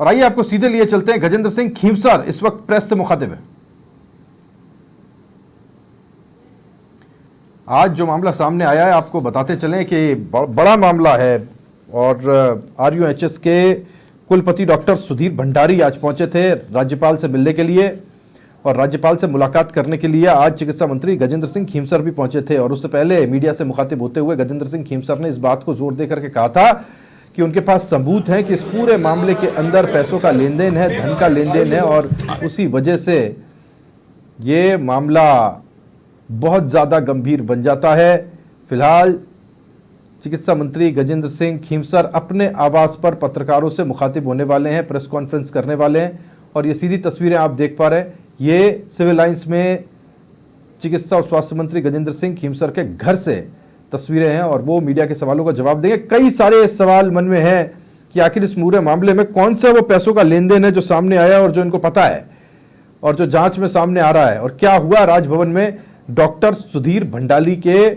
और आइए आपको सीधे लिए चलते हैं, गजेंद्र सिंह खींवसर इस वक्त प्रेस से मुखातिब है। आज जो मामला सामने आया है आपको बताते चलें कि बड़ा मामला है और RUHS के कुलपति डॉक्टर सुधीर भंडारी आज पहुंचे थे राज्यपाल से मिलने के लिए और राज्यपाल से मुलाकात करने के लिए आज चिकित्सा मंत्री गजेंद्र सिंह खींवसर भी पहुंचे थे। और उससे पहले मीडिया से मुखातिब होते हुए गजेंद्र सिंह खींवसर ने इस बात को जोर देकर के कहा था कि उनके पास सबूत हैं कि इस पूरे मामले के अंदर पैसों का लेन देन है, धन का लेन देन है और उसी वजह से ये मामला बहुत ज़्यादा गंभीर बन जाता है। फिलहाल चिकित्सा मंत्री गजेंद्र सिंह खींवसर अपने आवास पर पत्रकारों से मुखातिब होने वाले हैं, प्रेस कॉन्फ्रेंस करने वाले हैं और ये सीधी तस्वीरें आप देख पा रहे हैं, ये सिविल लाइंस में चिकित्सा और स्वास्थ्य मंत्री गजेंद्र सिंह खींवसर के घर से तस्वीरें हैं और वो मीडिया के सवालों का जवाब देंगे। कई सारे सवाल मन में हैं कि आखिर इस पूरे मामले में कौन सा वो पैसों का लेन देन है जो सामने आया और जो इनको पता है और जो जांच में सामने आ रहा है, और क्या हुआ राजभवन में डॉक्टर सुधीर भंडारी के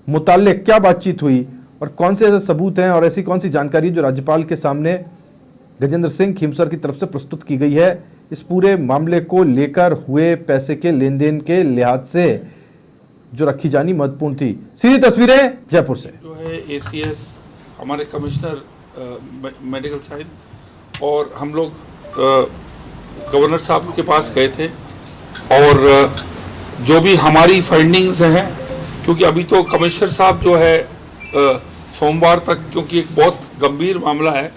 मुताल्लिक क्या बातचीत हुई और कौन से ऐसे सबूत हैं और ऐसी कौन सी जानकारी जो राज्यपाल के सामने गजेंद्र सिंह खींवसर की तरफ से प्रस्तुत की गई है इस पूरे मामले को लेकर हुए पैसे के लेन देन के लिहाज से जो रखी जानी महत्वपूर्ण थी। सीधी तस्वीरें जयपुर से। जो है ACS हमारे कमिश्नर मेडिकल साइंस और हम लोग गवर्नर साहब के पास गए थे और जो भी हमारी फाइंडिंग्स हैं, क्योंकि अभी तो कमिश्नर साहब जो है सोमवार तक, क्योंकि एक बहुत गंभीर मामला है,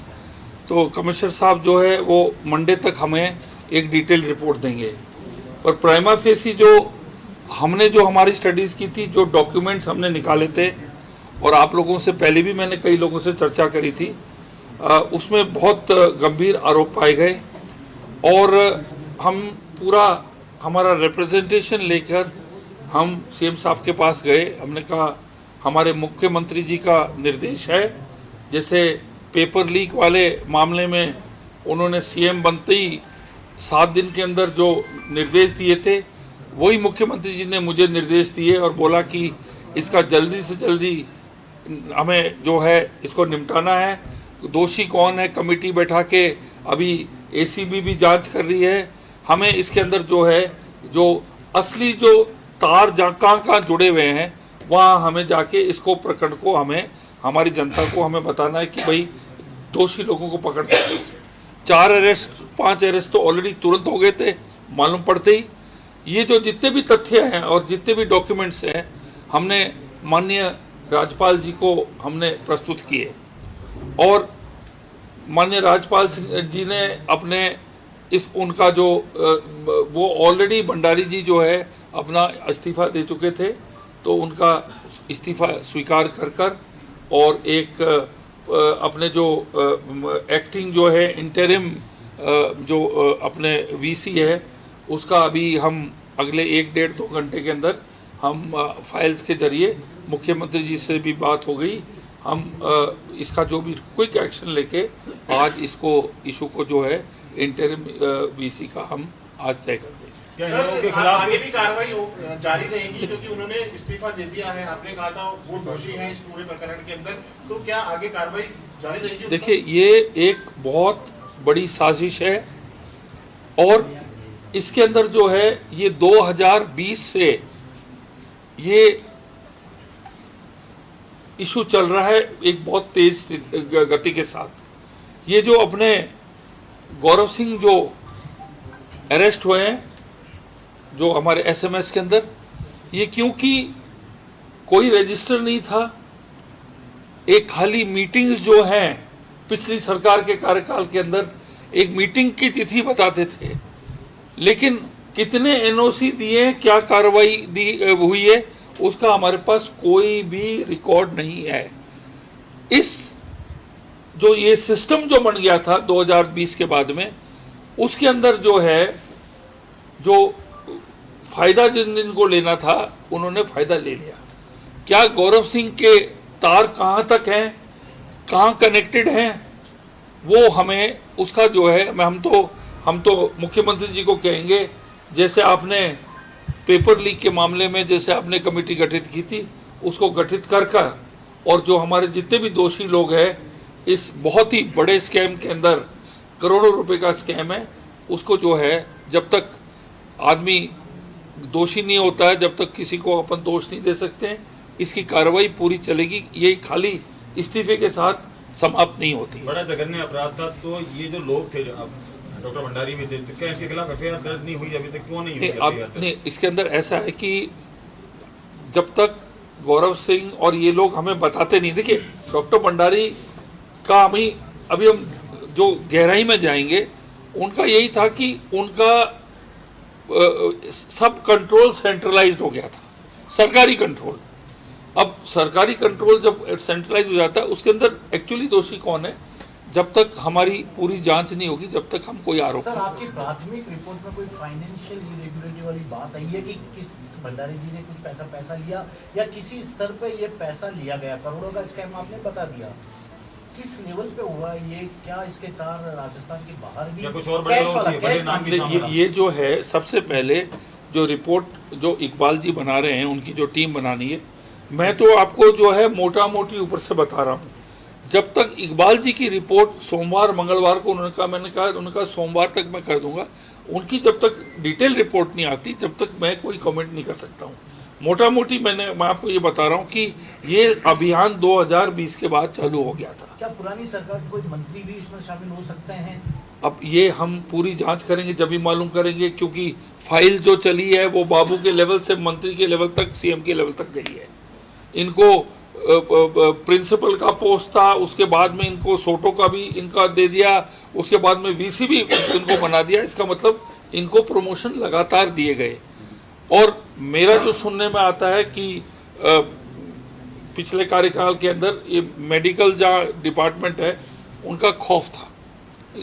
तो कमिश्नर साहब जो है वो मंडे तक हमें एक डिटेल रिपोर्ट देंगे। और प्राइमा फेसी जो हमने जो हमारी स्टडीज़ की थी, जो डॉक्यूमेंट्स हमने निकाले थे और आप लोगों से पहले भी मैंने कई लोगों से चर्चा करी थी, उसमें बहुत गंभीर आरोप पाए गए और हम पूरा हमारा रिप्रेजेंटेशन लेकर हम CM साहब के पास गए। हमने कहा हमारे मुख्यमंत्री जी का निर्देश है, जैसे पेपर लीक वाले मामले में उन्होंने CM बनते ही 7 दिन के अंदर जो निर्देश दिए थे, वही मुख्यमंत्री जी ने मुझे निर्देश दिए और बोला कि इसका जल्दी से जल्दी हमें जो है इसको निपटाना है। दोषी कौन है कमेटी बैठा के अभी ACB भी जांच कर रही है। हमें इसके अंदर जो है जो असली जो तार कहाँ जुड़े हुए हैं वहाँ हमें जाके इसको प्रकरण को हमें हमारी जनता को हमें बताना है कि भाई दोषी लोगों को पकड़ते हैं। 4 अरेस्ट 5 अरेस्ट तो ऑलरेडी तुरंत हो गए थे मालूम पड़ते ही। ये जो जितने भी तथ्य हैं और जितने भी डॉक्यूमेंट्स हैं हमने माननीय राज्यपाल जी को हमने प्रस्तुत किए और माननीय राज्यपाल जी ने अपने इस उनका जो वो ऑलरेडी भंडारी जी जो है अपना इस्तीफ़ा दे चुके थे, तो उनका इस्तीफ़ा स्वीकार कर और एक अपने जो एक्टिंग जो है इंटरिम जो अपने VC है उसका अभी हम अगले 1-1.5-2 घंटे के अंदर हम फाइल्स के जरिए मुख्यमंत्री जी से भी बात हो गई। हम इसका जो भी क्विक एक्शन लेके आज इसको इशू को जो है इंटरिम VC का हम आज तय कर देंगे। सर, के खिलाफ आगे भी कार्रवाई जारी रहेगी क्योंकि उन्होंने इस्तीफा दे दिया है, आपने कहा था वो दोषी हैं इस पूरे प्रकरण के अंदर, तो क्या आगे कार्रवाई जारी रहेगी? देखिए, ये एक बहुत बड़ी साजिश है और इसके अंदर जो है ये 2020 से ये इशू चल रहा है एक बहुत तेज गति के साथ। ये जो अपने गौरव सिंह जो अरेस्ट हुए हैं जो हमारे SMS के अंदर, ये क्योंकि कोई रजिस्टर नहीं था, एक खाली मीटिंग्स जो हैं पिछली सरकार के कार्यकाल के अंदर एक मीटिंग की तिथि बताते थे, लेकिन कितने NOC दिए, क्या कार्रवाई दी हुई है, उसका हमारे पास कोई भी रिकॉर्ड नहीं है। इस जो ये सिस्टम जो बन गया था 2020 के बाद में, उसके अंदर जो है जो फायदा जिनको लेना था उन्होंने फायदा ले लिया। क्या गौरव सिंह के तार कहाँ तक हैं, कहाँ कनेक्टेड हैं, वो हमें उसका जो है हम तो मुख्यमंत्री जी को कहेंगे, जैसे आपने पेपर लीक के मामले में जैसे आपने कमेटी गठित की थी उसको गठित कर और जो हमारे जितने भी दोषी लोग हैं इस बहुत ही बड़े स्कैम के अंदर करोड़ों रुपए का स्कैम है, उसको जो है जब तक आदमी दोषी नहीं होता है, जब तक किसी को अपन दोष नहीं दे सकते हैं, इसकी कार्रवाई पूरी चलेगी। ये खाली इस्तीफे के साथ समाप्त नहीं होती। बड़ा जघन्य अपराध था, तो ये जो लोग थे, डॉक्टर भंडारी भी थे, तो क्या इनके खिलाफ एफआईआर दर्ज नहीं हुई अभी तक? क्यों नहीं हुई एफआईआर? नहीं, इसके अंदर ऐसा है कि जब तक गौरव सिंह और ये लोग हमें बताते नहीं, देखिए डॉक्टर भंडारी का अभी हम जो गहराई में जाएंगे, उनका यही था कि उनका सब कंट्रोल सेंट्रलाइज्ड हो गया था, सरकारी कंट्रोल। अब सरकारी कंट्रोल जब सेंट्रलाइज हो जाता है, उसके अंदर एक्चुअली दोषी कौन है, जब तक हमारी पूरी जांच नहीं होगी, जब तक हम कोई आरोप। सर, आपकी प्राथमिक रिपोर्ट में कोई फाइनेंशियल इरेगुलरिटी वाली बात आई है कि किस भंडारी जी ने कुछ पैसा लिया, या किसी स्तर पे ये पैसा लिया गया? करोड़ों का स्कैम आपने बता दिया, किस लेवल पे हुआ ये? क्या इसके तार राजस्थान के बाहर भी? कुछ और बड़े लोग भी, बड़े नाम भी सामने? ये जो है, सबसे पहले जो रिपोर्ट जो इकबाल जी बना रहे हैं, उनकी जो टीम बनानी है, मैं तो आपको जो है मोटा मोटी ऊपर से बता रहा हूँ। जब तक इकबाल जी की रिपोर्ट सोमवार मंगलवार को मैंने कहा सोमवार तक मैं कर दूंगा, उनकी जब तक डिटेल रिपोर्ट नहीं आती, जब तक मैं कोई कमेंट नहीं कर सकता हूँ। मोटा मोटी मैं आपको ये बता रहा हूँ कि ये अभियान 2020 के बाद चालू हो गया था। क्या पुरानी सरकार के कोई मंत्री भी इसमें शामिल हो सकते हैं? अब ये हम पूरी जांच करेंगे, जब भी मालूम करेंगे, क्योंकि फाइल जो चली है वो बाबू के लेवल से मंत्री के लेवल तक, सीएम के लेवल तक गई है। इनको प्रिंसिपल का पोस्ट था, उसके बाद में इनको सोटो का भी इनका दे दिया, उसके बाद में वीसी भी इनको बना दिया। इसका मतलब इनको प्रमोशन लगातार दिए गए। और मेरा जो सुनने में आता है कि पिछले कार्यकाल के अंदर ये मेडिकल जहाँ डिपार्टमेंट है, उनका खौफ था,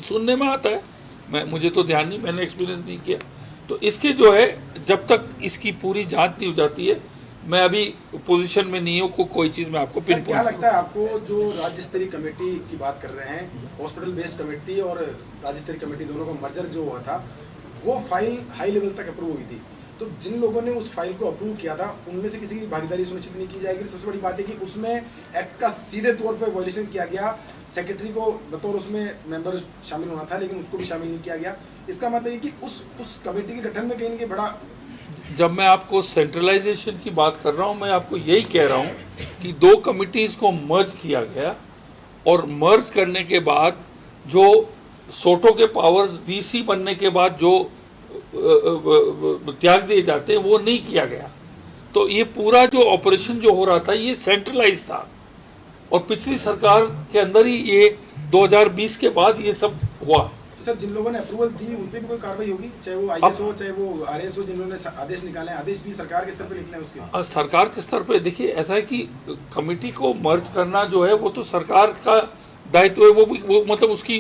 सुनने में आता है। मुझे तो ध्यान नहीं, मैंने एक्सपीरियंस नहीं किया। तो इसके जो है, जब तक इसकी पूरी जांच नहीं हो जाती है, मैं अभी पोजीशन में नहीं हूँ कोई चीज़ में आपको पिन। क्या लगता है आपको, जो राज्य स्तरीय कमेटी की बात कर रहे हैं, हॉस्पिटल बेस्ड कमेटी और राज्य स्तरीय कमेटी दोनों का मर्जर जो हुआ था, वो फाइल हाई लेवल तक अप्रूव हुई थी, तो जिन लोगों ने उस फाइल को अप्रूव किया था, उनमें से किसी की भागीदारी सुनिश्चित नहीं की जाएगी? सबसे बड़ी बात है कि उसमें एक्ट का सीधे तौर पर वायलेशन किया गया। सेक्रेटरी को बतौर उसमें मेंबर शामिल होना था, लेकिन उसको भी शामिल नहीं किया गया। इसका मतलब है कि उस कमेटी के गठन में कहीं ना कहीं बड़ा। जब मैं आपको सेंट्रलाइजेशन की बात कर रहा हूँ, मैं आपको यही कह रहा हूँ कि 2 कमिटीज को मर्ज किया गया, और मर्ज करने के बाद जो सोटो के पावर्स वीसी बनने के बाद जो त्याग दिए जाते हैं, वो नहीं किया गया। तो ये पूरा जो ऑपरेशन जो हो रहा था, ये सेंट्रलाइज था, और पिछली सरकार के अंदर ही ये 2020 के बाद ये सब हुआ। सर, जिन लोगों ने अप्रूवल दी उन पे भी कोई कार्रवाई होगी, चाहे वो आईएएस हो, चाहे वो आरएएस हो, जिन्होंने आदेश निकाले हैं, आदेश भी सरकार के स्तर पे निकले हैं उसके? सरकार के स्तर पे देखिए, ऐसा है कि कमेटी को मर्ज करना जो है, वो तो सरकार का दायित्व है, वो मतलब उसकी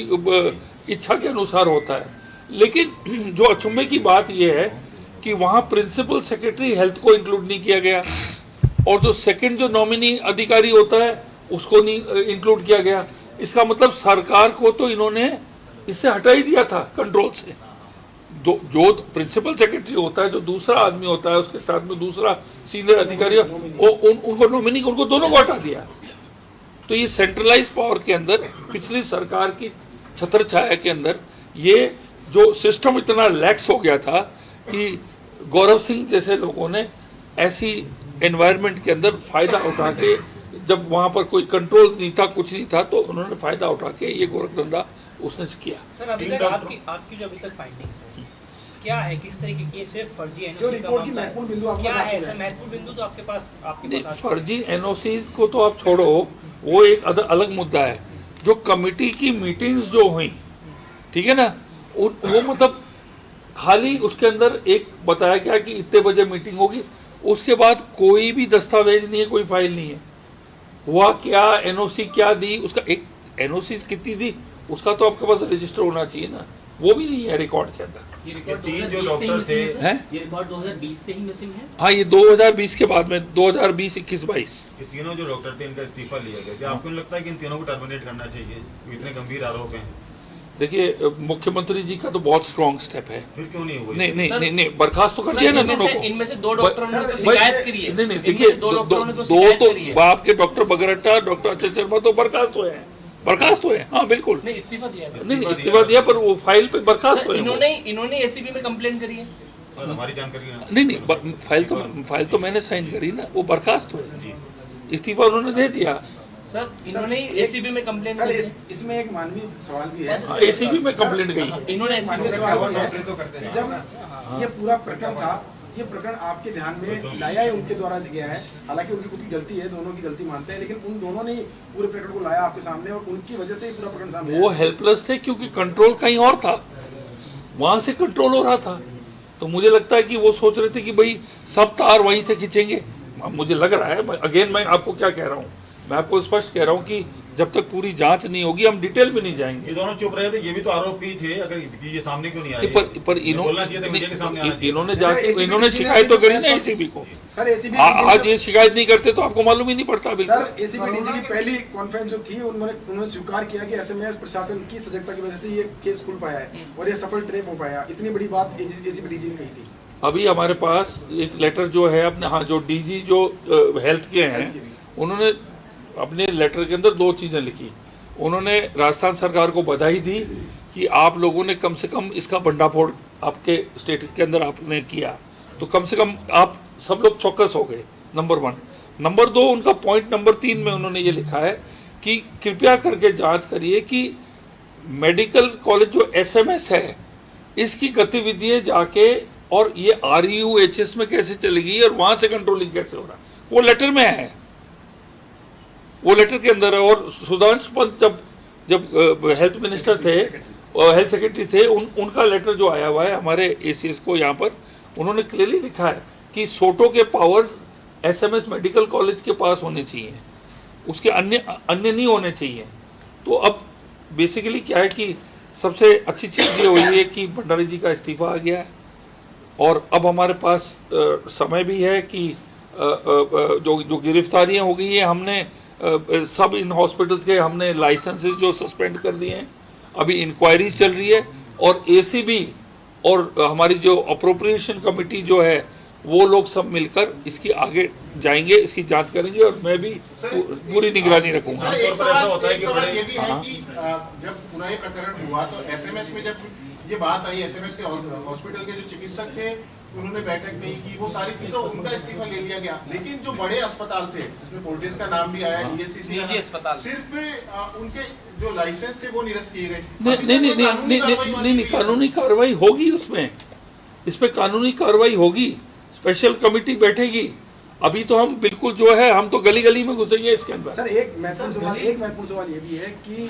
इच्छा के अनुसार होता है। लेकिन जो अचंभे की बात यह है कि वहाँ प्रिंसिपल सेक्रेटरी हेल्थ को इंक्लूड नहीं किया गया, और जो सेकंड जो नॉमिनी अधिकारी होता है, उसको नहीं इंक्लूड किया गया। इसका मतलब सरकार को तो इन्होंने इससे हटा ही दिया था कंट्रोल से। जो प्रिंसिपल सेक्रेटरी होता है, जो दूसरा आदमी होता है, उसके साथ में दूसरा सीनियर अधिकारी, उनको नॉमिनी, उनको दोनों को हटा दिया। तो ये सेंट्रलाइज पावर के अंदर, पिछली सरकार की छत्र छाया के अंदर, ये जो सिस्टम इतना लैक्स हो गया था कि गौरव सिंह जैसे लोगों ने ऐसी एनवायरनमेंट के अंदर फ़ायदा उठा के, जब वहाँ पर कोई कंट्रोल नहीं था, कुछ नहीं था, तो उन्होंने फ़ायदा उठा के ये गोरखधंधा उसने किया। सर, अभी तक आपकी जो अभी तक फाइंडिंग्स है, क्या है, किस तरीके की सिर्फ फर्जी एनओसी का मामला है? क्या है सर महत्वपूर्ण बिंदु? तो आपके पास फर्जी एनओसी को तो आप छोड़ो, वो एक अलग मुद्दा है। जो कमेटी की मीटिंग्स जो हुई, ठीक है ना, वो मतलब खाली उसके अंदर एक बताया गया कि इतने बजे मीटिंग होगी, उसके बाद कोई भी दस्तावेज नहीं है, कोई फाइल नहीं है। हुआ क्या, एनओसी क्या दी, उसका एक एनओसी कितनी दी, उसका तो आपके पास रजिस्टर होना चाहिए ना, वो भी नहीं है रिकॉर्ड के अंदर। ये 3 जो डॉक्टर थे, ये रिकॉर्ड 2020 से ही मिसिंग है। हाँ, ये 2020 के बाद में 2020, 21, 22 ये तीनों जो डॉक्टर थे, इनका इस्तीफा लिया गया। क्या आपको नहीं लगता है कि इन तीनों को टर्मिनेट करना चाहिए? इतने गंभीर आरोप हैं। देखिए, मुख्यमंत्री जी का तो बहुत स्ट्रॉन्ग स्टेप है। फिर क्यों नहीं हुआ? नहीं, बर्खास्त तो कर दिया ना दोनों को। इनमें से 2 डॉक्टरों ने तो शिकायत करी है। नहीं, देखिए, 2 डॉक्टरों ने तो दो शिकायत तो करी है। बाप के डॉक्टर बगरट्टा, डॉक्टर अचल शर्मा तो बर्खास्त हुए हैं, बर्खास्त हुए। हाँ बिल्कुल, नहीं इस्तीफा दिया है। नहीं इस्तीफा दिया, पर वो फाइल पे बर्खास्त हुए। इन्होंने एसीबी में कंप्लेंट करी है। हमारी जानकारी ना। नहीं, फाइल तो मैंने साइन करी ना, वो बर्खास्त हुए, इस्तीफा उन्होंने दे दिया। सर इन्होंने एसीबी में कंप्लेंट सर करी है। इसमें एक मानवीय सवाल भी है। एसीबी में कंप्लेंट गई। इन्होंने मानवीय सवाल भी है कि जब ये पूरा प्रकरण था, ये प्रकरण आपके ध्यान में लाया है, उनके द्वारा गया है, हालांकि उनकी खुद की गलती है, दोनों की गलती मानते हैं, लेकिन उन दोनों ने ही पूरे प्रकरण को लाया आपके सामने और उनकी वजह से ही पूरा प्रकरण सामने वो आया। हेल्पलेस थे क्योंकि कंट्रोल कहीं और था, वहां से कंट्रोल हो रहा था। तो मुझे लगता है कि वो सोच रहे थे कि भाई सब तार वहीं से खींचेंगे। मुझे लग रहा है, अगेन मैं आपको क्या कह रहा हूँ, मैं आपको स्पष्ट कह रहा हूँ कि जब तक पूरी जांच नहीं होगी हम डिटेल में नहीं जाएंगे। ये दोनों चुप रहे थे, ये भी तो आरोपी थे, अगर ये सामने क्यों नहीं आए? पर बोलना चाहिए था, मीडिया के सामने आना चाहिए। इन्होंने जाके इन्होंने शिकायत तो करी ना एसीबी को। सर एसीबी आज ये शिकायत नहीं करते तो आपको मालूम ही नहीं पड़ता अभी। सर एसीबी डीजी की पहली कॉन्फ्रेंस जो थी, उन्होंने स्वीकार किया कि एसएमएस प्रशासन की सजगता की वजह से ये केस खुल पाया है और ये सफल ट्रेप हो पाया। इतनी बड़ी बात एसीबी डीजी ने कही थी। अभी हमारे पास एक लेटर जो है अपने, हाँ, जो डीजी जो हेल्थ के हैं, उन्होंने अपने लेटर के अंदर 2 चीज़ें लिखी। उन्होंने राजस्थान सरकार को बधाई दी कि आप लोगों ने कम से कम इसका भंडाफोड़ आपके स्टेट के अंदर आपने किया, तो कम से कम आप सब लोग चौकस हो गए, नंबर 1। नंबर 2, उनका पॉइंट नंबर 3 में उन्होंने ये लिखा है कि कृपया करके जांच करिए कि मेडिकल कॉलेज जो एसएमएस है इसकी गतिविधियाँ जाके और ये RUHS में कैसे चलेगी और वहाँ से कंट्रोलिंग कैसे हो रहा है, वो लेटर में है, वो लेटर के अंदर है। और सुधांशु पंत जब हेल्थ मिनिस्टर थे और हेल्थ सेक्रेटरी थे, उनका लेटर जो आया हुआ है हमारे ACS को यहाँ पर, उन्होंने क्लियरली लिखा है कि सोटो के पावर्स SMS मेडिकल कॉलेज के पास होने चाहिए, उसके अन्य नहीं होने चाहिए। तो अब बेसिकली क्या है कि सबसे अच्छी चीज़ ये हुई है कि भंडारी जी का इस्तीफा आ गया है और अब हमारे पास समय भी है कि जो गिरफ्तारियाँ हो गई है, हमने सब इन हॉस्पिटल्स के हमने लाइसेंसेस जो सस्पेंड कर दिए हैं, अभी इंक्वायरीज चल रही है और ACB और हमारी जो अप्रोप्रिएशन कमेटी जो है वो लोग सब मिलकर इसकी आगे जाएंगे, इसकी जांच करेंगे और मैं भी पूरी निगरानी रखूंगा। एक सवाल ये भी है कि जब पुनः प्रकरण हुआ तो एसएमएस में जब ये बात आई, एसएमएस के हॉस्पिटल के जो चिकित्सक थे उन्होंने बैठक नहीं की, वो सारी थी तो उनका इस्तीफा ले लिया गया। लेकिन जो बड़े अस्पताल थे जिसमें फोर्टिस का नाम भी आया, ESCC अस्पताल, सिर्फ उनके जो लाइसेंस थे वो निरस्त किए गए। नहीं, कानूनी कार्रवाई होगी, उसमें इस पे कानूनी कार्रवाई होगी, स्पेशल कमेटी बैठेगी। अभी तो हम बिल्कुल जो है हम तो गली गली में घुसेंगे इसके अंदर। सर एक महत्वपूर्ण सवाल ये भी है कि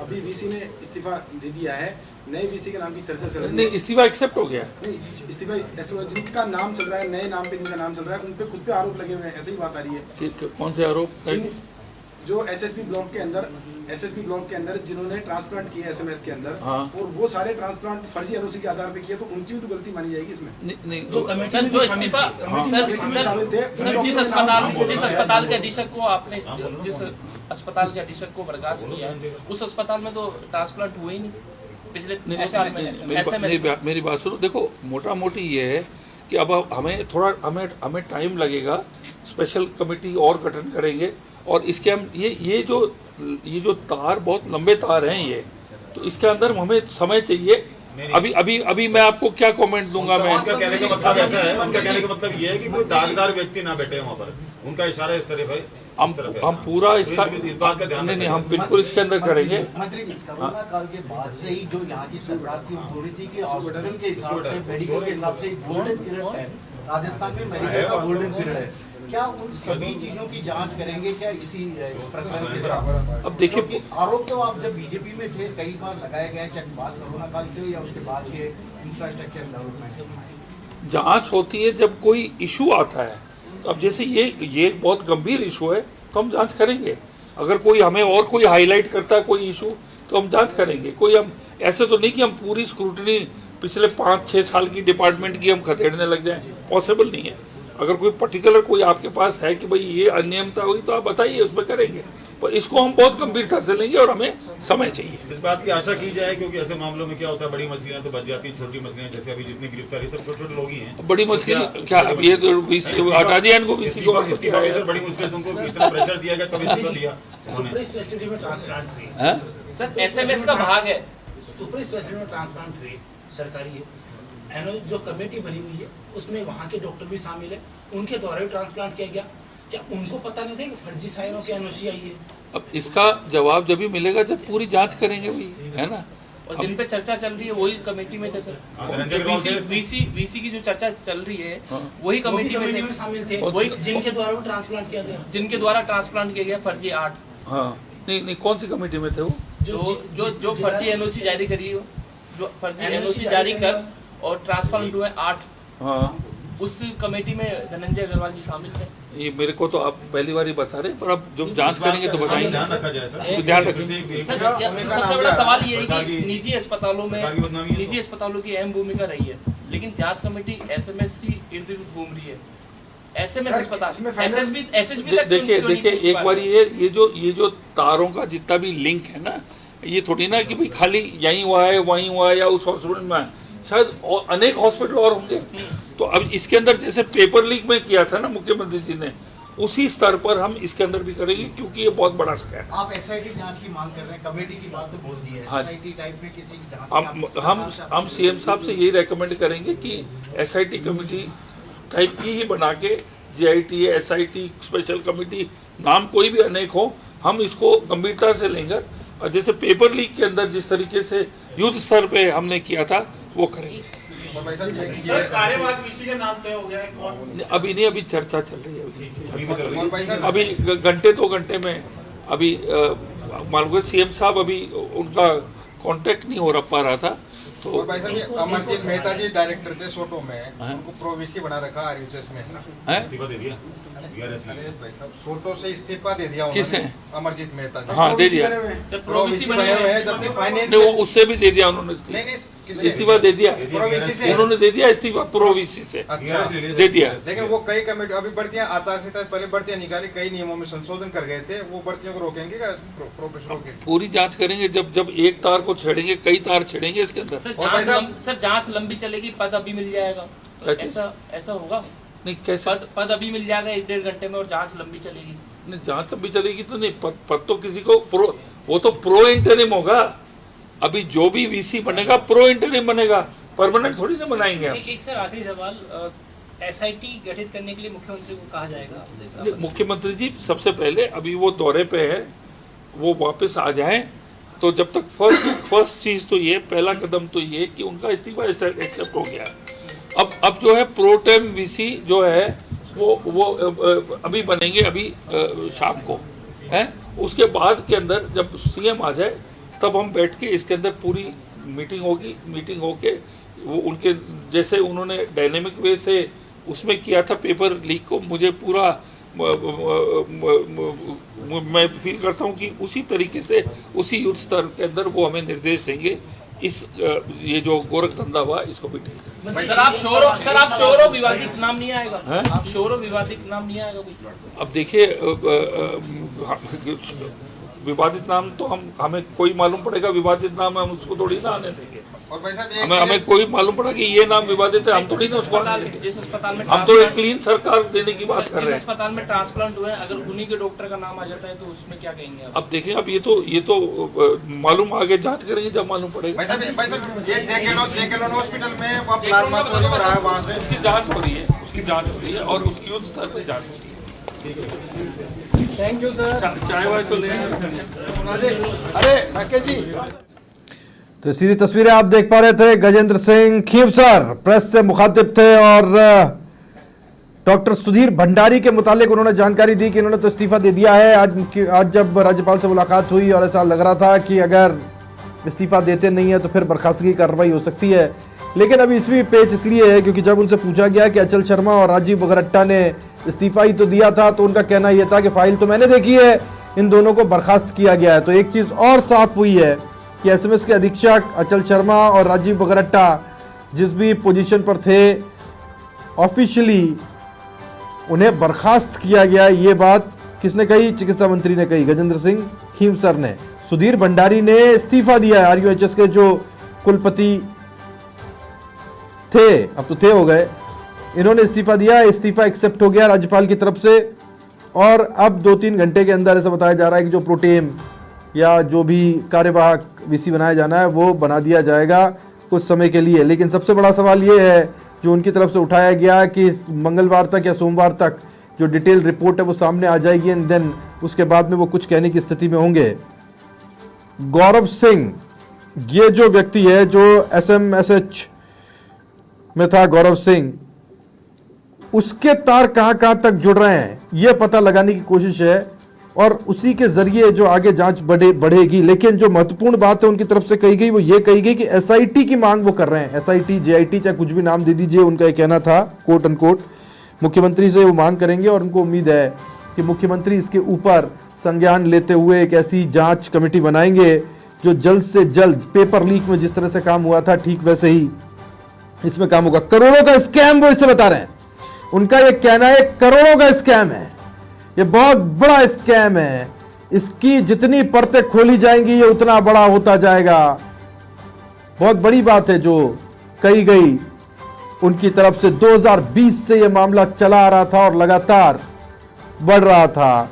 अभी VC ने इस्तीफा दे दिया है, नए VC के नाम की चर्चा चल रही है। नहीं, इस्तीफा एक्सेप्ट हो गया। नहीं, इस्तीफा जिनका नाम चल रहा है, नए नाम पे जिनका नाम चल रहा है, उन पे खुद पे आरोप लगे हुए हैं, ऐसे ही बात आ रही है। कौन से आरोप? जो SSP ब्लॉक के अंदर जिन्होंने ट्रांसप्लांट किए SMS के अंदर, हाँ। और वो सारे ट्रांसप्लांट फर्जी NOC के आधार पे किए, तो उनकी भी तो गलती मानी जाएगी इसमें। सर जो इस्तीफा सर जिस अस्पताल के अधीक्षक को आपने जिस अस्पताल के अधीक्षक को बर्खास्त किया है, उस अस्पताल में तो ट्रांसप्लांट हुए ही नहीं पिछले साल में। मेरी बात सुनो, देखो मोटा मोटी ये है कि अब हमें थोड़ा हमें टाइम लगेगा, स्पेशल कमेटी और गठन करेंगे और इसके हम ये जो तार बहुत लंबे तार हैं ये, तो इसके अंदर हमें समय चाहिए। अभी मैं आपको क्या कमेंट दूंगा? मैं उनका कहने का मतलब ऐसा है, उनका कहने का मतलब ये है कि कोई दागदार व्यक्ति ना बैठे वहाँ पर, उनका इशारा इस तरफ है। हम पूरा इसका इस बात का ध्यान नहीं, हम बिल्कुल इसके अंदर करेंगे। कोरोना काल के बाद से ही जो यहाँ की सरकार की अथॉरिटी के हॉस्पिटल के हिसाब से, मेडिकल के हिसाब से गोल्डन पीरियड है राजस्थान में, मेडिकल का गोल्डन पीरियड है। क्या उन सभी चीजों की जांच करेंगे क्या इस प्रकरण के साथ? अब देखिए, आरोप तो आप जब बीजेपी में थे कई बार लगाए गए, चाहे बात कोरोना काल के या उसके बाद के इंफ्रास्ट्रक्चर डेवलपमेंट। जांच होती है जब कोई इशू आता है, तो अब जैसे ये बहुत गंभीर इशू है तो हम जांच करेंगे। अगर कोई हमें और कोई हाईलाइट करता है कोई इशू तो हम जांच करेंगे। कोई हम ऐसे तो नहीं कि हम पूरी स्क्रूटनी पिछले 5-6 साल की डिपार्टमेंट की हम खदेड़ने लग जाएं, पॉसिबल नहीं है। अगर कोई पर्टिकुलर कोई आपके पास है कि भाई ये अनियमितता हुई तो आप बताइए, उसमें करेंगे, पर इसको हम बहुत गंभीरता से लेंगे और हमें समय चाहिए। इस बात की आशा की जाए, क्योंकि ऐसे मामलों में क्या होता है, बड़ी मछलियां तो बच जाती हैं, छोटी मछलियां जैसे अभी जितनी गिरफ्तारी सब छोटे छोटे लोग ही हैं। बड़ी मछली क्या अब ये तो VC हटा दिया इनको, VC को वापस इस्तीफा भी किया सर बड़ी मुश्किल से उनको इतना प्रेशर दिया गया, तब इस्तीफा लिया उन्होंने। सुपर स्पेशलिटी में ट्रांसप्लांट हुई, है। सर SMS का भाग है। सुपर स्पेशलिटी में ट्रांसप्लांट हुई सरकारी है, जो कमेटी बनी हुई है उसमें वहाँ के डॉक्टर भी शामिल है, उनके द्वारा भी ट्रांसप्लांट किया गया। क्या उनको पता नहीं था कि फर्जी साइनों से NOC आई है? अब इसका जवाब जब भी मिलेगा जब पूरी जांच करेंगे भी, है ना। और जिन पे चर्चा चल रही है वही कमेटी में थे सर। धनंजय अग्रवाल थे। VC की जो चर्चा चल रही है वही कमेटी में थे, शामिल थे, वही जिनके द्वारा भी ट्रांसप्लांट किया गया। जिनके द्वारा ट्रांसप्लांट किया गया फर्जी 8। हाँ नहीं कौन सी कमेटी में थे वो? जो फर्जी NOC जारी करी हो, जो फर्जी NOC जारी कर और ट्रांसप्लांट हुए 8, हाँ उस कमेटी में धनंजय अग्रवाल जी शामिल थे। ये मेरे को तो आप पहली बार ही बता रहे, पर अब जब जांच करेंगे तो बताएंगे। ध्यान रखा जाए सर, इसको ध्यान रखें। सर सबसे बड़ा सवाल ये है कि निजी अस्पतालों सरकार की बदनामी है तो। निजी अस्पतालों की अहम भूमिका रही है, लेकिन जांच कमेटी SMSC इर्द गिर्द घूम रही है। SMS अस्पताल SSB तक देखिए एक बार ये जो तारों का जितना भी लिंक है ना, ये थोड़ी ना कि भाई खाली यहीं हुआ है वहीं हुआ है या उस हॉस्पिटल में है, शायद अनेक हॉस्पिटल और होंगे। तो अब इसके अंदर जैसे पेपर लीक में किया था ना मुख्यमंत्री जी ने, उसी स्तर पर हम इसके अंदर भी करेंगे, क्योंकि ये बहुत बड़ा स्कैम है। आप SIT जांच की मांग कर रहे हैं, कमेटी की बात तो बोल दी है, हाँ। SIT टाइप में किसी की जांच हम CM साहब से यही रेकमेंड करेंगे कि SIT कमेटी टाइप की ही बना के, GIT SIT स्पेशल कमेटी, नाम कोई भी अनेक हो, हम इसको गंभीरता से लेंगे। और जैसे पेपर लीक के अंदर जिस तरीके से युद्ध स्तर पे हमने किया था वो करेंगे। सर कार्यवाहक VC का नाम तय हो गया है, कौन? अभी नहीं, अभी चर्चा चल रही है। अभी घंटे 2 घंटे में अभी मालूम CM साहब अभी उनका कांटेक्ट नहीं हो पा रहा था, तो और भाई साहब अमरजीत मेहता जी डायरेक्टर थे सोटो में, उनको प्रो VC बना रखा RUHS में हैं? इस्तीफा दे दिया। अरे भाई साहब सोटो से इस्तीफा दे दिया किसने? अमरजीत मेहता ने। हाँ दे दिया। प्रो VC बने हुए हैं, जबकि फाइनेंस नहीं वो उससे भी दे दिया उन्होंने, नहीं किससे? इस्तीफा दे दिया, प्रो VC से उन्होंने दे दिया इस्तीफा प्रो VC से अच्छा दे दिया। लेकिन वो कई कमेटी अभी बढ़तियां आचार संहिता से पहले बढ़तियां निकाली, कई नियमों में संशोधन कर गए थे, वो बढ़तियों को रोकेंगे क्या? प्रोफेसरों के पूरी जांच करेंगे, जब एक तार को छेड़ेंगे कई तार छेड़ेंगे इसके अंदर। सर जांच लंबी चलेगी, पद अभी मिल जाएगा, ऐसा होगा? नहीं कैसे पद अभी मिल जाएगा 1-1.5 घंटे में, और जांच लंबी चलेगी? नहीं जांच लंबी चलेगी तो नहीं, पद तो किसी को वो तो प्रो इंटरिम होगा। अभी जो भी VC बनेगा प्रो इंटरिम बनेगा, परमानेंट थोड़ी ना बनाएंगे हम। एक सर आखिरी सवाल, SIT गठित करने के लिए मुख्यमंत्री को कहा जाएगा? मुख्यमंत्री जी सबसे पहले अभी वो दौरे पे है, वो वापस आ जाएं, तो जब तक फर्स्ट चीज तो ये, पहला कदम तो ये कि उनका इस्तीफा एक्सेप्ट हो गया। अब जो है प्रोटेम VC जो है वो अभी बनेंगे, अभी शाम को है। उसके बाद के अंदर जब CM आ जाए तब हम बैठ के इसके अंदर पूरी मीटिंग होगी, मीटिंग होके वो उनके जैसे उन्होंने डायनेमिक वे से उसमें किया था पेपर लीक को, मुझे पूरा मैं फील करता हूँ कि उसी तरीके से उसी युद्ध स्तर के अंदर वो हमें निर्देश देंगे। ये जो गोरख धंधा हुआ इसको भी ठीक है। सर आप श्योर हो विवादित नाम नहीं आएगा? आप श्योर हो विवादित नाम नहीं आएगा कोई? अब देखिए विवादित नाम तो हमें कोई मालूम पड़ेगा विवादित नाम, हम उसको थोड़ी ना आने देंगे। और भाई साहब हमें कोई मालूम पड़ा कि ये नाम विवादित है, हम थोड़ी ना उसको, जिस अस्पताल में हम तो एक क्लीन सरकार देने की बात कर रहे हैं। अस्पताल में ट्रांसप्लांट हुए, अगर उन्हीं के डॉक्टर का नाम आ जाता है तो उसमें क्या कहेंगे आप? अब देखिए, अब ये तो मालूम आगे जांच करेंगे जब मालूम पड़ेगा। भाई साहब ये जेकेलोन हॉस्पिटल में वो प्लाज्मा चोरी हो रहा है, वहाँ से उसकी जांच हो रही है और उसकी युद्ध स्तर पर जांच हो रही है। Thank you sir. चाय वाय तो ले अरे राकेश जी, तो सीधी तस्वीरें आप देख पा रहे थे। गजेंद्र सिंह खींवसर प्रेस से मुखातिब थे और डॉक्टर सुधीर भंडारी के मुतालिक उन्होंने जानकारी दी कि इन्होंने तो इस्तीफा दे दिया है। आज जब राज्यपाल से मुलाकात हुई और ऐसा लग रहा था कि अगर इस्तीफा देते नहीं है तो फिर बर्खास्तगी की कार्रवाई हो सकती है, लेकिन अभी इसमें पेच इसलिए है क्योंकि जब उनसे पूछा गया कि अचल शर्मा और राजीव बगरट्टा ने इस्तीफा ही तो दिया था, तो उनका कहना यह था कि फाइल तो मैंने देखी है, इन दोनों को बर्खास्त किया गया है। तो एक चीज़ और साफ हुई है कि SMS के अधीक्षक अचल शर्मा और राजीव बगरट्टा जिस भी पोजीशन पर थे ऑफिशियली उन्हें बर्खास्त किया गया। ये बात किसने कही? चिकित्सा मंत्री ने कही, गजेंद्र सिंह खींवसर ने सुधीर भंडारी ने इस्तीफा दिया है। RUHS के जो कुलपति थे, अब तो थे हो गए, इन्होंने इस्तीफा दिया। इस्तीफा एक्सेप्ट हो गया राज्यपाल की तरफ से और अब 2-3 घंटे के अंदर ऐसा बताया जा रहा है कि जो प्रोटेम या जो भी कार्यवाहक VC बनाया जाना है वो बना दिया जाएगा कुछ समय के लिए। लेकिन सबसे बड़ा सवाल ये है जो उनकी तरफ से उठाया गया कि मंगलवार तक या सोमवार तक जो डिटेल रिपोर्ट है वो सामने आ जाएगी एंड देन उसके बाद में वो कुछ कहने की स्थिति में होंगे। गौरव सिंह, ये जो व्यक्ति है जो SMSH में था, गौरव सिंह, उसके तार कहां तक जुड़ रहे हैं ये पता लगाने की कोशिश है और उसी के जरिए जो आगे जांच बढ़ेगी। लेकिन जो महत्वपूर्ण बात है उनकी तरफ से कही गई वो ये कही गई कि SIT की मांग वो कर रहे हैं। SIT, JIT, चाहे कुछ भी नाम दे दीजिए, उनका ये कहना था कोट अनकोट। मुख्यमंत्री से वो मांग करेंगे और उनको उम्मीद है कि मुख्यमंत्री इसके ऊपर संज्ञान लेते हुए एक ऐसी जांच कमेटी बनाएंगे जो जल्द से जल्द, पेपर लीक में जिस तरह से काम हुआ था ठीक वैसे ही इसमें काम होगा। करोड़ों का स्कैम वो इसे बता रहे हैं। उनका ये कहना है करोड़ों का स्कैम है, ये बहुत बड़ा स्कैम है, इसकी जितनी परतें खोली जाएंगी ये उतना बड़ा होता जाएगा। बहुत बड़ी बात है जो कही गई उनकी तरफ से। 2020 से ये मामला चला आ रहा था और लगातार बढ़ रहा था।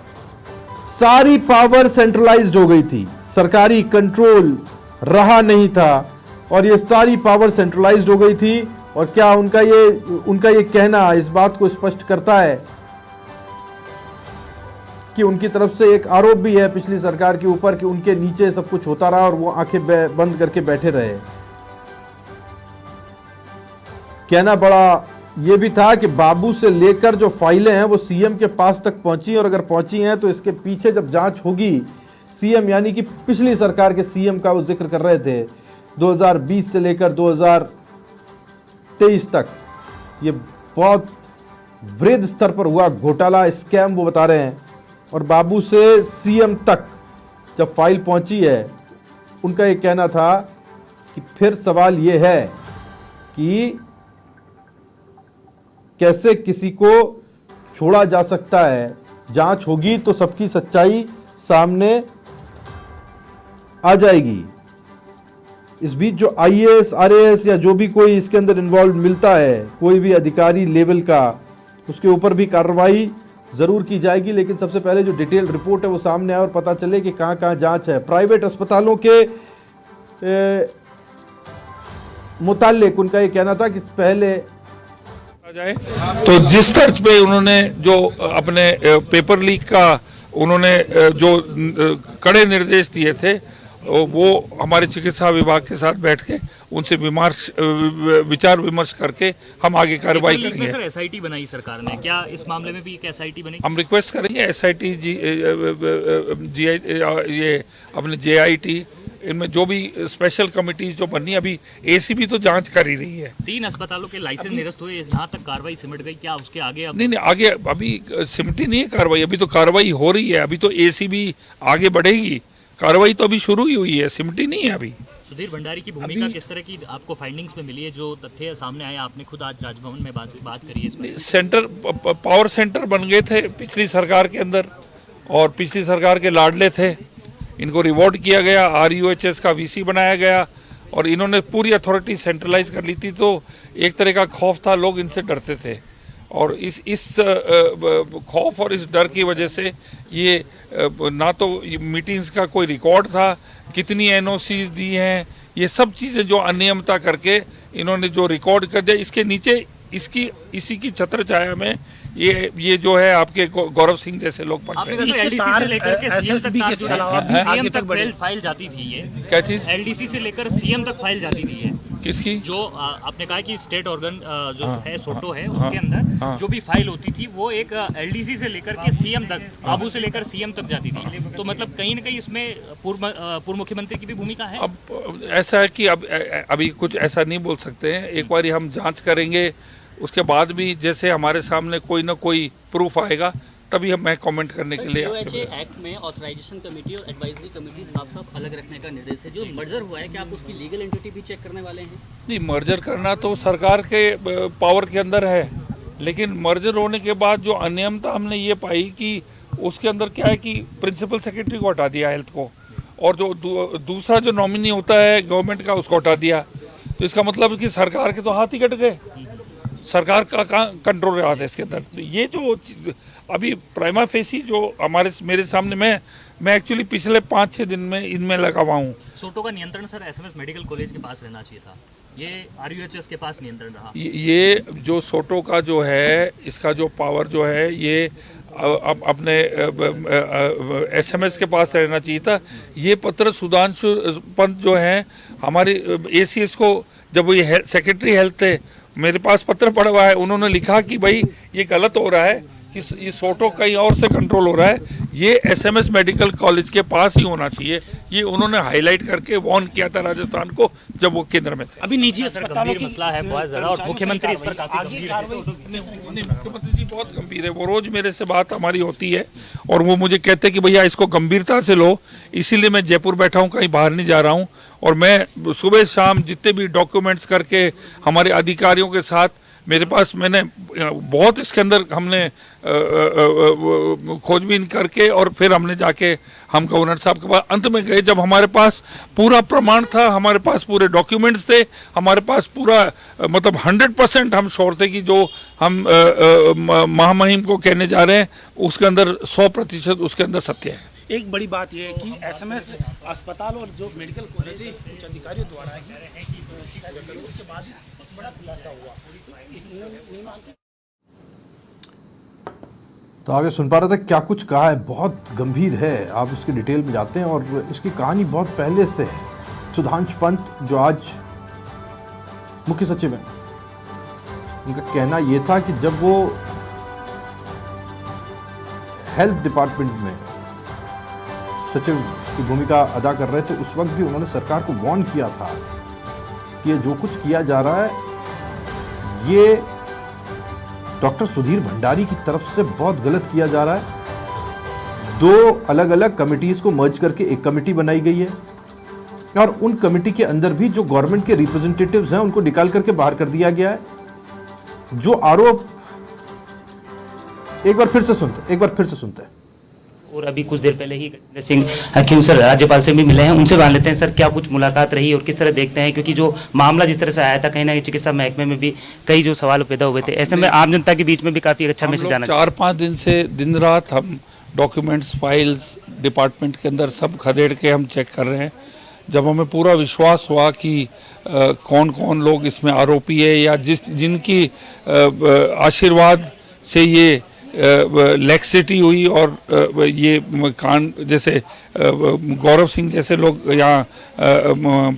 सारी पावर सेंट्रलाइज्ड हो गई थी, सरकारी कंट्रोल रहा नहीं था और ये सारी पावर सेंट्रलाइज्ड हो गई थी। और क्या उनका ये कहना इस बात को स्पष्ट करता है कि उनकी तरफ से एक आरोप भी है पिछली सरकार के ऊपर कि उनके नीचे सब कुछ होता रहा और वो आंखें बंद करके बैठे रहे। कहना बड़ा ये भी था कि बाबू से लेकर जो फाइलें हैं वो CM के पास तक पहुंची और अगर पहुंची हैं तो इसके पीछे जब जांच होगी, CM यानी कि पिछली सरकार के CM का वो जिक्र कर रहे थे, 2020 से लेकर 2023 तक ये बहुत वृहद स्तर पर हुआ घोटाला, स्कैम वो बता रहे हैं। और बाबू से CM तक जब फाइल पहुंची है, उनका ये कहना था कि फिर सवाल ये है कि कैसे किसी को छोड़ा जा सकता है। जांच होगी तो सबकी सच्चाई सामने आ जाएगी। इस बीच जो IAS, RAS या जो भी कोई इसके अंदर इन्वॉल्व मिलता है, कोई भी अधिकारी लेवल का, उसके ऊपर भी कार्रवाई ज़रूर की जाएगी। लेकिन सबसे पहले जो डिटेल रिपोर्ट है वो सामने आए और पता चले कि कहाँ कहाँ जांच है। प्राइवेट अस्पतालों के मुताल्लिक उनका ये कहना था कि पहले जाए तो जिस तर्ज पे उन्होंने जो अपने पेपर लीक का उन्होंने जो कड़े निर्देश दिए थे वो हमारे चिकित्सा विभाग के साथ बैठ के उनसे विचार विमर्श करके हम आगे कार्रवाई करेंगे। सर SIT बनाई सरकार ने, क्या इस मामले में भी एक SIT बनेगी? हम रिक्वेस्ट करेंगे SIT ये अपने JIT, इनमें जो भी स्पेशल कमेटी जो बननी है, अभी ACB तो जांच कर ही रही है। 3 अस्पतालों के लाइसेंस निरस्त हुए, यहाँ तक कार्रवाई सिमट गई, क्या उसके आगे नहीं आगे अभी सिमटी नहीं है कार्रवाई, अभी तो कार्रवाई हो रही है। अभी तो ACB आगे बढ़ेगी, कार्रवाई तो अभी शुरू ही हुई है, सिमटी नहीं है अभी। सुधीर भंडारी की भूमिका किस तरह की आपको फाइंडिंग्स में मिली है, जो तथ्य सामने आए? आपने खुद आज राजभवन में बात करी है इसमें। सेंटर पावर सेंटर बन गए थे पिछली सरकार के अंदर और पिछली सरकार के लाडले थे, इनको रिवॉर्ड किया गया, RUHS का VC बनाया गया और इन्होंने पूरी अथॉरिटी सेंट्रलाइज कर ली थी। तो एक तरह का खौफ था, लोग इनसे डरते थे और इस खौफ और इस डर की वजह से ये ना तो मीटिंग्स का कोई रिकॉर्ड था, कितनी NOCs दी हैं, ये सब चीज़ें जो अनियमितता करके इन्होंने जो रिकॉर्ड कर दिया, इसके नीचे इसी की छत्र छाया में ये जो है आपके गौरव सिंह जैसे लोग पढ़ रहे हैं। CM तक फाइल जाती थी, ये क्या चीज? LDC से लेकर CM तक फाइल जाती थी। ये किसकी? जो आपने कहा कि स्टेट ऑर्गन जो है सोटो है, उसके अंदर जो भी फाइल होती थी वो एक LDC से लेकर के CM तक, बाबू से लेकर CM तक जाती थी। तो मतलब कहीं ना कहीं इसमें पूर्व मुख्यमंत्री की भी भूमिका है। अब ऐसा है कि अभी कुछ ऐसा नहीं बोल सकते हैं, एक बार हम जांच करेंगे, उसके बाद भी जैसे हमारे सामने कोई ना कोई प्रूफ आएगा तभी मैं कमेंट करने के लिए। एक्ट में ऑथराइजेशन कमेटी और एडवाइजरी कमेटी साफ अलग रखने का निर्देश है। जो मर्जर हुआ है, क्या आप उसकी लीगल एंटिटी भी चेक करने वाले हैं? नहीं, मर्जर करना तो सरकार के पावर के अंदर है, लेकिन मर्जर होने के बाद जो अनियमितता हमने ये पाई कि उसके अंदर क्या है कि प्रिंसिपल सेक्रेटरी को हटा दिया हेल्थ को और जो दूसरा जो नॉमिनी होता है गवर्नमेंट का उसको हटा दिया। तो इसका मतलब कि सरकार के तो हाथ ही कट गए, सरकार का कहाँ कंट्रोल रहा था इसके अंदर। तो ये जो अभी प्राइमा फेसी जो मेरे सामने मैं एक्चुअली पिछले 5-6 दिन में इनमें लगा हुआ हूँ। सोटो का नियंत्रण सर एसएमएस मेडिकल कॉलेज के पास रहना चाहिए था, ये आरयूएचएस के पास नियंत्रण रहा। ये जो सोटो का जो है इसका जो पावर जो है ये अब अपने एसएमएस के पास रहना चाहिए था। ये पत्र सुधांशु पंत जो है हमारे एसीएस को, जब ये सेक्रेटरी हेल्थ थे, मेरे पास पत्र पड़ा हुआ है, उन्होंने लिखा कि भाई ये गलत हो रहा है कि ये सोटो कहीं और से कंट्रोल हो रहा है, ये एसएमएस मेडिकल कॉलेज के पास ही होना चाहिए। ये उन्होंने हाईलाइट करके वार्न किया था राजस्थान को जब वो केंद्र में थे। अभी निजी अस्पतालों की मसला है बहुत ज़्यादा और मुख्यमंत्री इस पर काफी गंभीर है। मुख्यमंत्री जी बहुत गंभीर है, वो रोज मेरे से बात हमारी होती है और वो मुझे कहते हैं कि भैया इसको गंभीरता से लो, इसीलिए मैं जयपुर बैठा हूँ, कहीं बाहर नहीं जा रहा हूँ। और मैं सुबह शाम जितने भी डॉक्यूमेंट्स करके हमारे अधिकारियों के साथ मेरे पास मैंने बहुत इसके अंदर हमने खोजबीन करके और फिर हमने जाके हम गवर्नर साहब के पास अंत में गए जब हमारे पास पूरा प्रमाण था, हमारे पास पूरे डॉक्यूमेंट्स थे, हमारे पास पूरा मतलब 100% हम श्योर थे कि जो हम महामहिम को कहने जा रहे हैं उसके अंदर 100% उसके अंदर सत्य है। एक बड़ी बात यह है कि एसएमएस अस्पताल और जो मेडिकल कॉलेज कुछ अधिकारियों द्वारा उसके बाद बड़ा खुलासा हुआ। तो आगे सुन पा रहे थे क्या कुछ कहा है, बहुत गंभीर है। आप इसकी डिटेल में जाते हैं और इसकी कहानी बहुत पहले से है। सुधांशु पंत जो आज मुख्य सचिव हैं, उनका कहना यह था कि जब वो हेल्थ डिपार्टमेंट में सचिव की भूमिका अदा कर रहे थे, उस वक्त भी उन्होंने सरकार को वार्न किया था कि ये जो कुछ किया जा रहा है ये डॉक्टर सुधीर भंडारी की तरफ से बहुत गलत किया जा रहा है। 2 अलग अलग कमिटीज को मर्ज करके एक कमेटी बनाई गई है और उन कमेटी के अंदर भी जो गवर्नमेंट के रिप्रेजेंटेटिव्स हैं उनको निकाल करके बाहर कर दिया गया है। जो आरोप एक बार फिर से सुनते हैं। और अभी कुछ देर पहले ही गजेंद्र सिंह हकीम सर राज्यपाल से भी मिले हैं, उनसे जान लेते हैं सर क्या कुछ मुलाकात रही और किस तरह देखते हैं, क्योंकि जो मामला जिस तरह से आया था कहीं ना कहीं चिकित्सा महकमे में भी कई जो सवाल पैदा हुए थे, ऐसे में आम जनता के बीच में भी काफ़ी अच्छा मैसेज आना। 4-5 दिन से दिन रात हम डॉक्यूमेंट्स फाइल्स डिपार्टमेंट के अंदर सब खदेड़ के हम चेक कर रहे हैं। जब हमें पूरा विश्वास हुआ कि कौन कौन लोग इसमें आरोपी है या जिनकी आशीर्वाद से ये लैक्सिटी हुई और ये कांड जैसे गौरव सिंह जैसे लोग यहाँ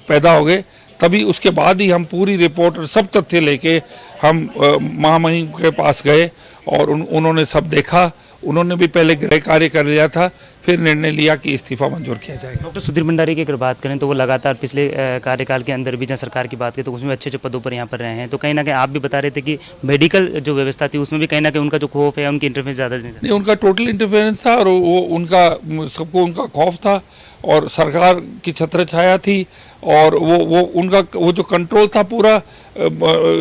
पैदा हो गए, तभी उसके बाद ही हम पूरी रिपोर्ट और सब तथ्य लेके हम महामहिम के पास गए और उन्होंने सब देखा। उन्होंने भी पहले गृह कार्य कर लिया था, फिर निर्णय लिया कि इस्तीफा मंजूर किया जाएगा। डॉक्टर सुधीर भंडारी की अगर बात करें तो वो लगातार पिछले कार्यकाल के अंदर भी जहाँ सरकार की बात करें तो उसमें अच्छे अच्छे पदों पर यहाँ पर रहे हैं, तो कहीं ना कहीं आप भी बता रहे थे कि मेडिकल जो व्यवस्था थी उसमें भी कहीं ना कहीं उनका जो खौफ है, उनकी इंटरफेरेंस ज़्यादा नहीं, उनका टोटल इंटरफेरेंस था और वो उनका सबको उनका खौफ था और सरकार की छत्र छाया थी और वो जो कंट्रोल था पूरा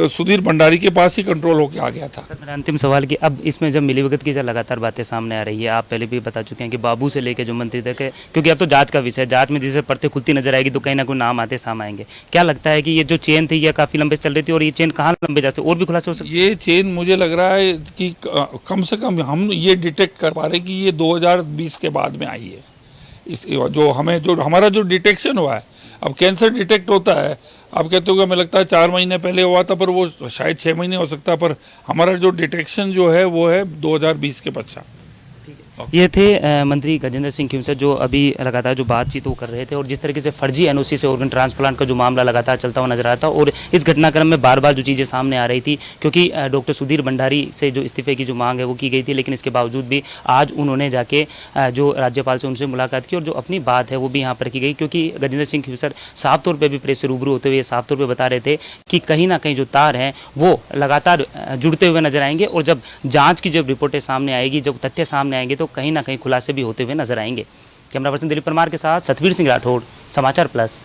सुधीर भंडारी के पास ही कंट्रोल होकर आ गया था। सर मेरा अंतिम सवाल कि अब इसमें जब मिलीभगत की लगातार बातें सामने आ रही है, आप पहले भी बता चुके हैं कि बाबू से लेकर जो मंत्री तक है, क्योंकि अब तो जांच का विषय है, जांच में जैसे पड़ते खुलती नजर आएगी तो कहीं ना कोई नाम आते सामने आएंगे। क्या लगता है कि ये जो चेन थी ये काफ़ी लंबे चल रही थी और ये चेन कहाँ लंबे जाते और भी खुलासा हो सकता है? ये चेन मुझे लग रहा है कि कम से कम हम ये डिटेक्ट कर पा रहे कि ये 2020 के बाद में आई है। इस जो हमारा जो डिटेक्शन हुआ है, अब कैंसर डिटेक्ट होता है, आप कहते हो हमें लगता है 4 महीने पहले हुआ था, पर वो शायद 6 महीने हो सकता है, पर हमारा जो डिटेक्शन जो है वो है 2020 के पश्चात। ये थे मंत्री गजेंद्र सिंह खिमसर जो अभी लगातार जो बातचीत वो कर रहे थे और जिस तरीके से फर्जी एनओसी से ऑर्गन ट्रांसप्लांट का जो मामला लगातार चलता हुआ नजर आता और इस घटनाक्रम में बार बार जो चीज़ें सामने आ रही थी, क्योंकि डॉक्टर सुधीर भंडारी से जो इस्तीफे की जो मांग है वो की गई थी, लेकिन इसके बावजूद भी आज उन्होंने जाके जो राज्यपाल से उनसे मुलाकात की और जो अपनी बात है वो भी यहाँ पर की गई, क्योंकि गजेंद्र सिंह खिमसर साफ तौर पर भी प्रेस से रूबरू होते हुए साफ तौर पर बता रहे थे कि कहीं ना कहीं जो तार हैं वो लगातार जुड़ते हुए नजर आएंगे और जब जाँच की जब रिपोर्टें सामने आएगी, जब तथ्य सामने आएंगे तो कहीं ना कहीं खुलासे भी होते हुए नजर आएंगे। कैमरा पर्सन दिलीप परमार के साथ सतवीर सिंह राठौड़, समाचार प्लस।